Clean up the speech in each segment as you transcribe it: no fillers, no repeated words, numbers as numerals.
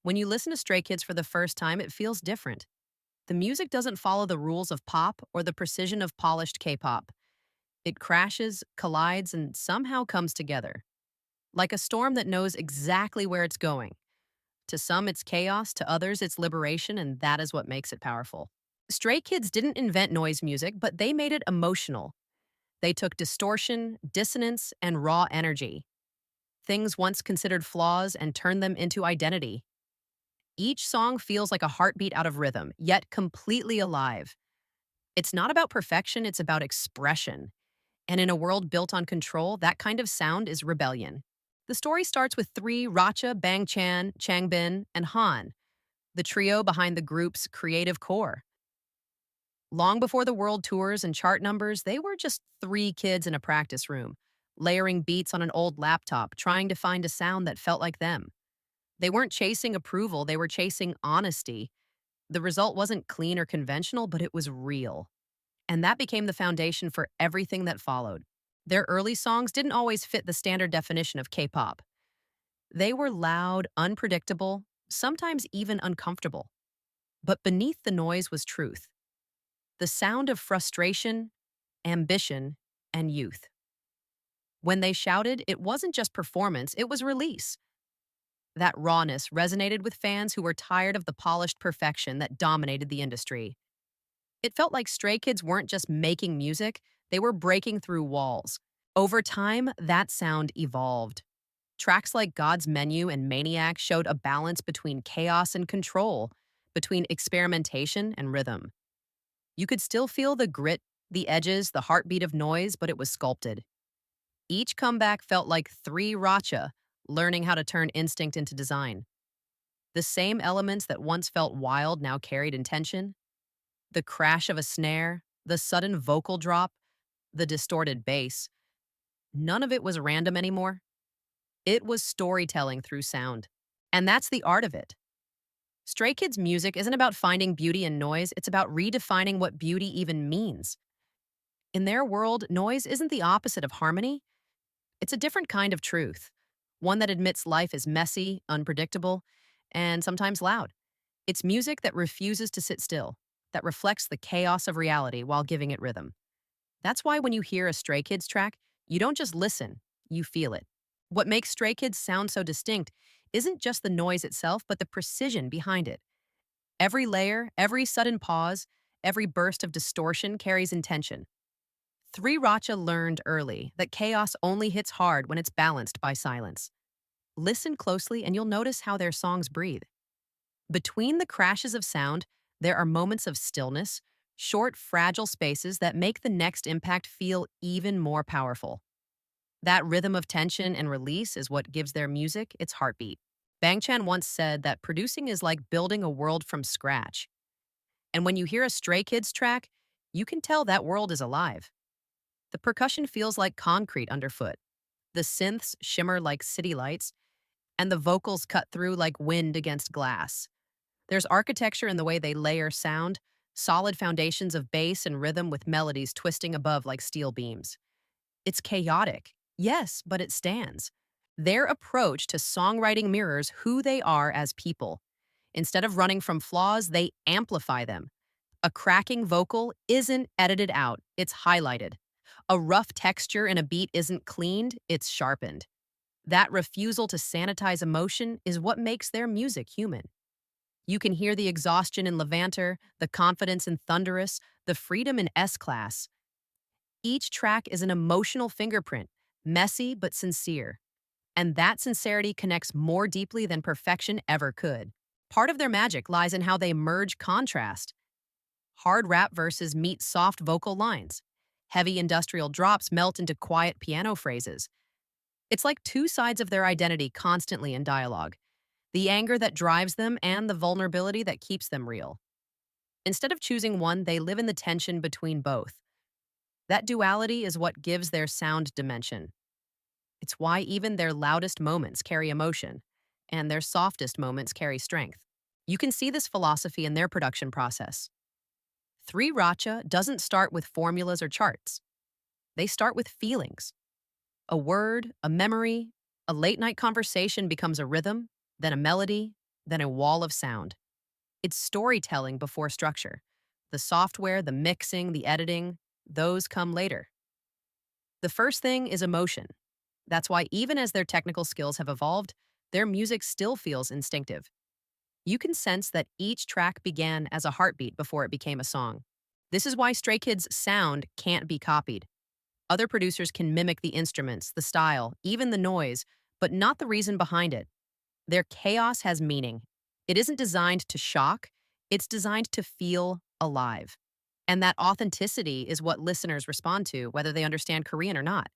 When you listen to Stray Kids for the first time, it feels different. The music doesn't follow the rules of pop or the precision of polished K-pop. It crashes, collides, and somehow comes together. Like a storm that knows exactly where it's going. To some, it's chaos, to others, it's liberation, and that is what makes it powerful. Stray Kids didn't invent noise music, but they made it emotional. They took distortion, dissonance, and raw energy, things once considered flaws, and turned them into identity. Each song feels like a heartbeat out of rhythm, yet completely alive. It's not about perfection, it's about expression. And in a world built on control, that kind of sound is rebellion. The story starts with three: Racha, Bangchan, Changbin, and Han, the trio behind the group's creative core. Long before the world tours and chart numbers, they were just three kids in a practice room, layering beats on an old laptop, trying to find a sound that felt like them. They weren't chasing approval, they were chasing honesty. The result wasn't clean or conventional, but it was real. And that became the foundation for everything that followed. Their early songs didn't always fit the standard definition of K-pop. They were loud, unpredictable, sometimes even uncomfortable. But beneath the noise was truth, the sound of frustration, ambition, and youth. When they shouted, it wasn't just performance, it was release. That rawness resonated with fans who were tired of the polished perfection that dominated the industry. It felt like Stray Kids weren't just making music, they were breaking through walls. Over time, that sound evolved. Tracks like God's Menu and Maniac showed a balance between chaos and control, between experimentation and rhythm. You could still feel the grit, the edges, the heartbeat of noise, but it was sculpted. Each comeback felt like three Racha, learning how to turn instinct into design. The same elements that once felt wild now carried intention. The crash of a snare, the sudden vocal drop, the distorted bass. None of it was random anymore. It was storytelling through sound. And that's the art of it. Stray Kids music isn't about finding beauty in noise, it's about redefining what beauty even means. In their world, noise isn't the opposite of harmony, it's a different kind of truth. One that admits life is messy, unpredictable, and sometimes loud. It's music that refuses to sit still, that reflects the chaos of reality while giving it rhythm. That's why when you hear a Stray Kids track, you don't just listen, you feel it. What makes Stray Kids sound so distinct isn't just the noise itself, but the precision behind it. Every layer, every sudden pause, every burst of distortion carries intention. Three Racha learned early that chaos only hits hard when it's balanced by silence. Listen closely and you'll notice how their songs breathe. Between the crashes of sound, there are moments of stillness, short, fragile spaces that make the next impact feel even more powerful. That rhythm of tension and release is what gives their music its heartbeat. Bangchan once said that producing is like building a world from scratch. And when you hear a Stray Kids track, you can tell that world is alive. The percussion feels like concrete underfoot. The synths shimmer like city lights, and the vocals cut through like wind against glass. There's architecture in the way they layer sound, solid foundations of bass and rhythm with melodies twisting above like steel beams. It's chaotic, yes, but it stands. Their approach to songwriting mirrors who they are as people. Instead of running from flaws, they amplify them. A cracking vocal isn't edited out, it's highlighted. A rough texture in a beat isn't cleaned, it's sharpened. That refusal to sanitize emotion is what makes their music human. You can hear the exhaustion in Levanter, the confidence in Thunderous, the freedom in S-Class. Each track is an emotional fingerprint, messy but sincere. And that sincerity connects more deeply than perfection ever could. Part of their magic lies in how they merge contrast. Hard rap verses meet soft vocal lines. Heavy industrial drops melt into quiet piano phrases. It's like two sides of their identity constantly in dialogue. The anger that drives them and the vulnerability that keeps them real. Instead of choosing one, they live in the tension between both. That duality is what gives their sound dimension. It's why even their loudest moments carry emotion, and their softest moments carry strength. You can see this philosophy in their production process. Three Racha doesn't start with formulas or charts. They start with feelings. A word, a memory, a late night conversation becomes a rhythm, then a melody, then a wall of sound. It's storytelling before structure. The software, the mixing, the editing, those come later. The first thing is emotion. That's why, even as their technical skills have evolved, their music still feels instinctive. You can sense that each track began as a heartbeat before it became a song. This is why Stray Kids' sound can't be copied. Other producers can mimic the instruments, the style, even the noise, but not the reason behind it. Their chaos has meaning. It isn't designed to shock, it's designed to feel alive. And that authenticity is what listeners respond to, whether they understand Korean or not.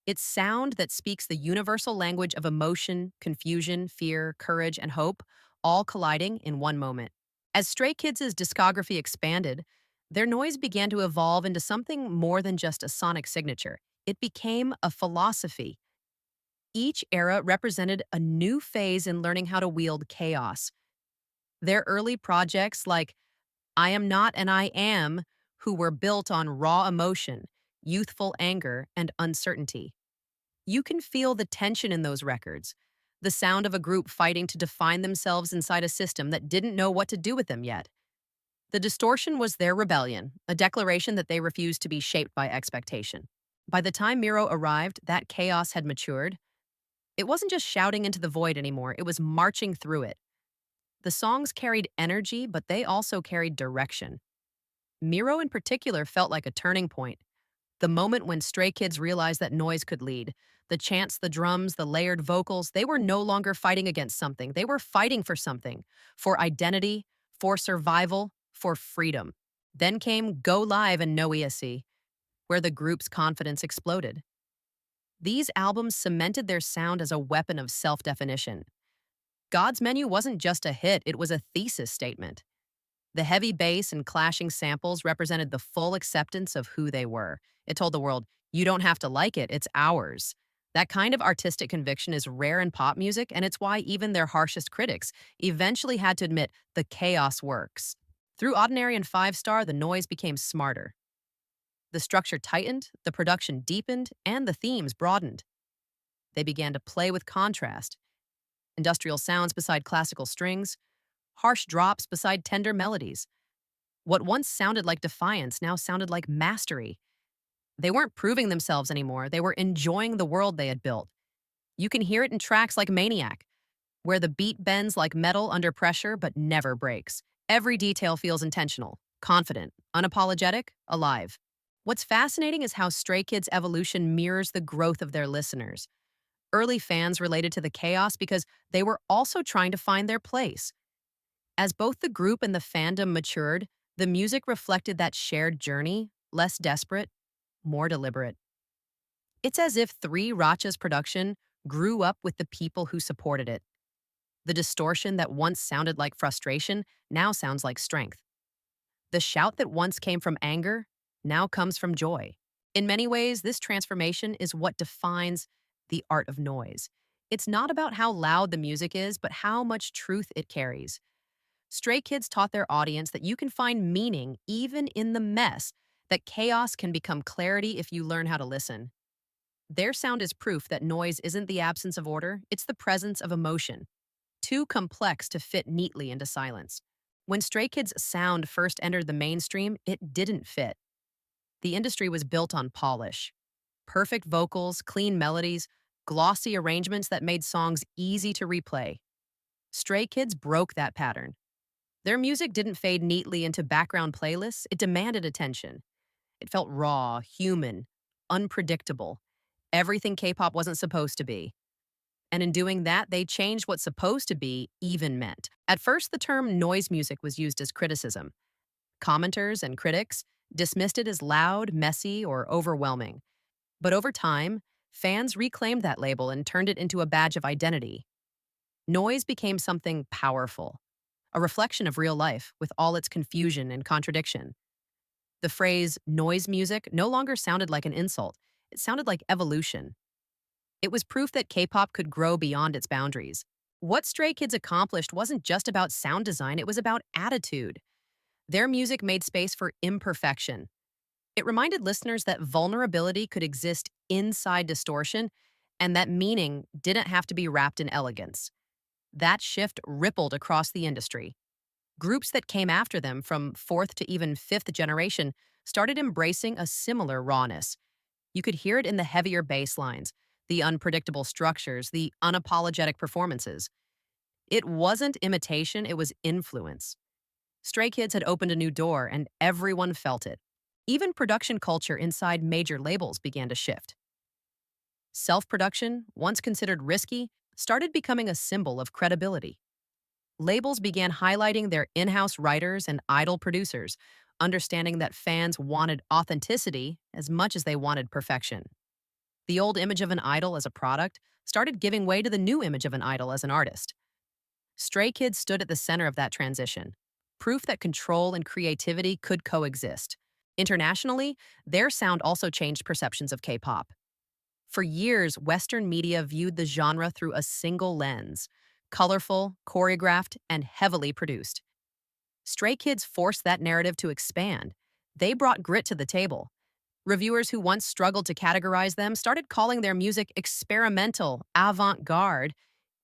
It's sound that speaks the universal language of emotion, confusion, fear, courage, and hope, all colliding in one moment. As Stray Kids' discography expanded, their noise began to evolve into something more than just a sonic signature. It became a philosophy. Each era represented a new phase in learning how to wield chaos. Their early projects, like I Am Not and I Am, who were built on raw emotion, youthful anger, and uncertainty. You can feel the tension in those records, the sound of a group fighting to define themselves inside a system that didn't know what to do with them yet. The distortion was their rebellion, a declaration that they refused to be shaped by expectation. By the time Miro arrived, that chaos had matured. It wasn't just shouting into the void anymore, it was marching through it. The songs carried energy, but they also carried direction. Miro, in particular, felt like a turning point. The moment when Stray Kids realized that noise could lead. The chants, the drums, the layered vocals, they were no longer fighting against something. They were fighting for something. For identity, for survival, for freedom. Then came Go Live and No ESC, where the group's confidence exploded. These albums cemented their sound as a weapon of self-definition. God's Menu wasn't just a hit, it was a thesis statement. The heavy bass and clashing samples represented the full acceptance of who they were. It told the world, you don't have to like it, it's ours. That kind of artistic conviction is rare in pop music, and it's why even their harshest critics eventually had to admit the chaos works. Through Ordinary and Five Star, the noise became smarter. The structure tightened, the production deepened, and the themes broadened. They began to play with contrast. Industrial sounds beside classical strings, harsh drops beside tender melodies. What once sounded like defiance now sounded like mastery. They weren't proving themselves anymore, they were enjoying the world they had built. You can hear it in tracks like Maniac, where the beat bends like metal under pressure but never breaks. Every detail feels intentional, confident, unapologetic, alive. What's fascinating is how Stray Kids' evolution mirrors the growth of their listeners. Early fans related to the chaos because they were also trying to find their place. As both the group and the fandom matured, the music reflected that shared journey, less desperate, more deliberate. It's as if Three Racha's production grew up with the people who supported it. The distortion that once sounded like frustration now sounds like strength. The shout that once came from anger now comes from joy. In many ways, this transformation is what defines the art of noise. It's not about how loud the music is, but how much truth it carries. Stray Kids taught their audience that you can find meaning even in the mess, that chaos can become clarity if you learn how to listen. Their sound is proof that noise isn't the absence of order, it's the presence of emotion, too complex to fit neatly into silence. When Stray Kids' sound first entered the mainstream, it didn't fit. The industry was built on polish. Perfect vocals, clean melodies, glossy arrangements that made songs easy to replay. Stray Kids broke that pattern. Their music didn't fade neatly into background playlists, it demanded attention. It felt raw, human, unpredictable. Everything K-pop wasn't supposed to be. And in doing that, they changed what supposed to be even meant. At first, the term noise music was used as criticism. Commenters and critics dismissed it as loud, messy, or overwhelming. But over time, fans reclaimed that label and turned it into a badge of identity. Noise became something powerful, a reflection of real life with all its confusion and contradiction. The phrase noise music no longer sounded like an insult, it sounded like evolution. It was proof that K-pop could grow beyond its boundaries. What Stray Kids accomplished wasn't just about sound design, it was about attitude. Their music made space for imperfection. It reminded listeners that vulnerability could exist inside distortion and that meaning didn't have to be wrapped in elegance. That shift rippled across the industry. Groups that came after them from fourth to even fifth generation started embracing a similar rawness. You could hear it in the heavier bass lines, the unpredictable structures, the unapologetic performances. It wasn't imitation, it was influence. Stray Kids had opened a new door, and everyone felt it. Even production culture inside major labels began to shift. Self production, once considered risky, started becoming a symbol of credibility. Labels began highlighting their in house writers and idol producers, understanding that fans wanted authenticity as much as they wanted perfection. The old image of an idol as a product started giving way to the new image of an idol as an artist. Stray Kids stood at the center of that transition, proof that control and creativity could coexist. Internationally, their sound also changed perceptions of K-pop. For years, Western media viewed the genre through a single lens: colorful, choreographed, and heavily produced. Stray Kids forced that narrative to expand. They brought grit to the table. Reviewers who once struggled to categorize them started calling their music experimental, avant garde,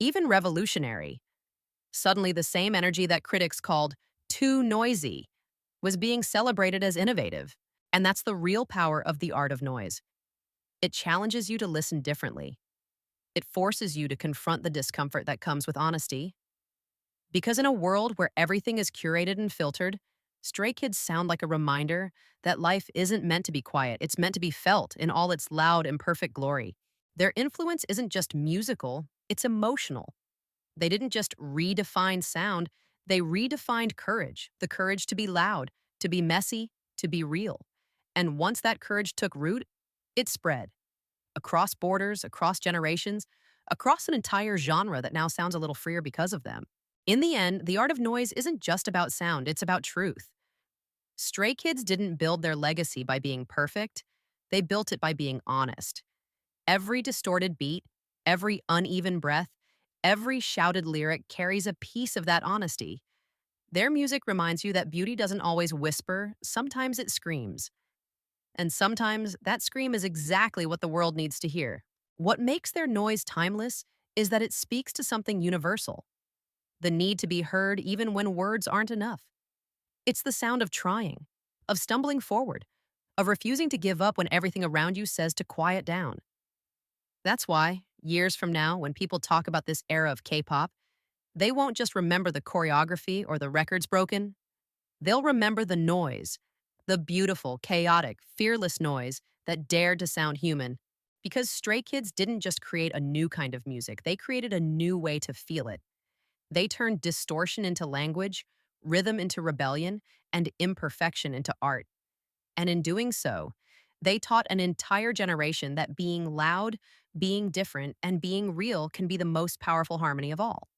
even revolutionary. Suddenly, the same energy that critics called too noisy was being celebrated as innovative. And that's the real power of the art of noise. It challenges you to listen differently. It forces you to confront the discomfort that comes with honesty. Because in a world where everything is curated and filtered, Stray Kids sound like a reminder that life isn't meant to be quiet, it's meant to be felt in all its loud, imperfect glory. Their influence isn't just musical, it's emotional. They didn't just redefine sound, they redefined courage: the courage to be loud, to be messy, to be real. And once that courage took root, it spread across borders, across generations, across an entire genre that now sounds a little freer because of them. In the end, the art of noise isn't just about sound, it's about truth. Stray Kids didn't build their legacy by being perfect, they built it by being honest. Every distorted beat, every uneven breath, every shouted lyric carries a piece of that honesty. Their music reminds you that beauty doesn't always whisper, sometimes it screams. And sometimes that scream is exactly what the world needs to hear. What makes their noise timeless is that it speaks to something universal: the need to be heard even when words aren't enough. It's the sound of trying, of stumbling forward, of refusing to give up when everything around you says to quiet down. That's why, years from now, when people talk about this era of K-pop, they won't just remember the choreography or the records broken. They'll remember the noise, the beautiful, chaotic, fearless noise that dared to sound human. Because Stray Kids didn't just create a new kind of music, they created a new way to feel it. They turned distortion into language, rhythm into rebellion, and imperfection into art. And in doing so, they taught an entire generation that being loud, being different, and being real can be the most powerful harmony of all.